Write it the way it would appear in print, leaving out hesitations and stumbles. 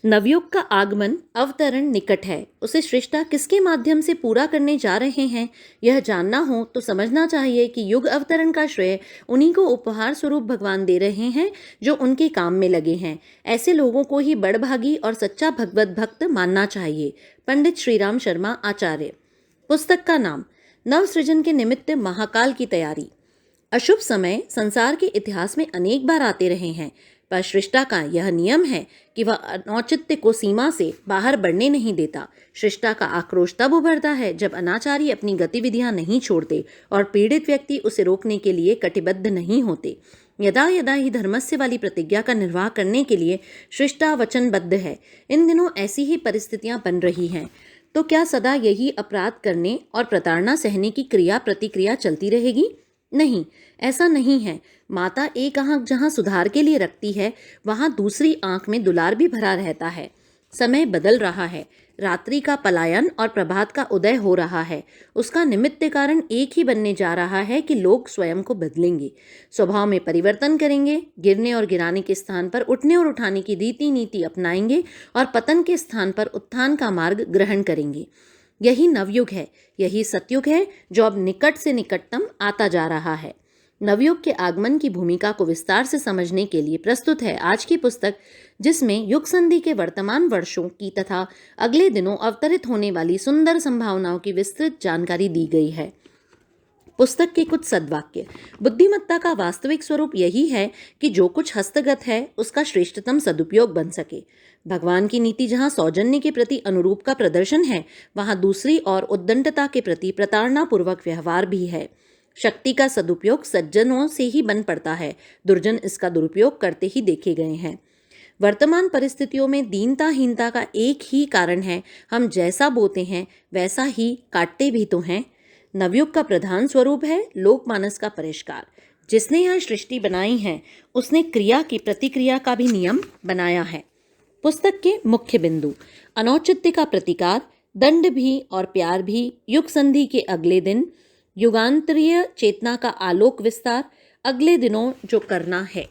नवयुग का आगमन अवतरण निकट है। उसे सृष्टा किसके माध्यम से पूरा करने जा रहे हैं, यह जानना हो तो समझना चाहिए कि युग अवतरण का श्रेय उन्हीं को उपहार स्वरूप भगवान दे रहे हैं जो उनके काम में लगे हैं। ऐसे लोगों को ही बड़भागी और सच्चा भगवत भक्त मानना चाहिए। पंडित श्रीराम शर्मा आचार्य। पुस्तक का नाम नवसृजन के निमित्त महाकाल की तैयारी। अशुभ समय संसार के इतिहास में अनेक बार आते रहे हैं, पर सृष्टा का यह नियम है कि वह अनौचित्य को सीमा से बाहर बढ़ने नहीं देता। सृष्टा का आक्रोश तब उभरता है जब अनाचारी अपनी गतिविधियां नहीं छोड़ते और पीड़ित व्यक्ति उसे रोकने के लिए कटिबद्ध नहीं होते। यदा यदा ही धर्मस्य वाली प्रतिज्ञा का निर्वाह करने के लिए सृष्टा वचनबद्ध है। इन दिनों ऐसी ही परिस्थितियां बन रही हैं, तो क्या सदा यही अपराध करने और प्रताड़ना सहने की क्रिया प्रतिक्रिया चलती रहेगी? नहीं, ऐसा नहीं है। माता एक आंख जहां सुधार के लिए रखती है, वहां दूसरी आंख में दुलार भी भरा रहता है। समय बदल रहा है। रात्रि का पलायन और प्रभात का उदय हो रहा है। उसका निमित्त कारण एक ही बनने जा रहा है कि लोग स्वयं को बदलेंगे, स्वभाव में परिवर्तन करेंगे, गिरने और गिराने के स्थान पर उठने और उठाने की रीति नीति अपनाएंगे और पतन के स्थान पर उत्थान का मार्ग ग्रहण करेंगे। यही नवयुग है, यही सतयुग है जो अब निकट से निकटतम आता जा रहा है। नवयुग के आगमन की भूमिका को विस्तार से समझने के लिए प्रस्तुत है आज की पुस्तक, जिसमें युग संधि के वर्तमान वर्षों की तथा अगले दिनों अवतरित होने वाली सुंदर संभावनाओं की विस्तृत जानकारी दी गई है। पुस्तक के कुछ सद्वाक्य। बुद्धिमत्ता का वास्तविक स्वरूप यही है कि जो कुछ हस्तगत है उसका श्रेष्ठतम सदुपयोग बन सके। भगवान की नीति जहाँ सौजन्य के प्रति अनुरूप का प्रदर्शन है, वहाँ दूसरी ओर उद्दंडता के प्रति प्रताड़नापूर्वक व्यवहार भी है। शक्ति का सदुपयोग सज्जनों से ही बन पड़ता है, दुर्जन इसका दुरुपयोग करते ही देखे गए हैं। वर्तमान परिस्थितियों में दीनताहीनता का एक ही कारण है, हम जैसा बोते हैं वैसा ही काटते भी तो हैं। नवयुग का प्रधान स्वरूप है लोकमानस का परिष्कार। जिसने यह सृष्टि बनाई है उसने क्रिया की प्रतिक्रिया का भी नियम बनाया है। पुस्तक के मुख्य बिंदु। अनौचित्य का प्रतिकार, दंड भी और प्यार भी, युग संधि के अगले दिन, युगांतरीय चेतना का आलोक विस्तार, अगले दिनों जो करना है।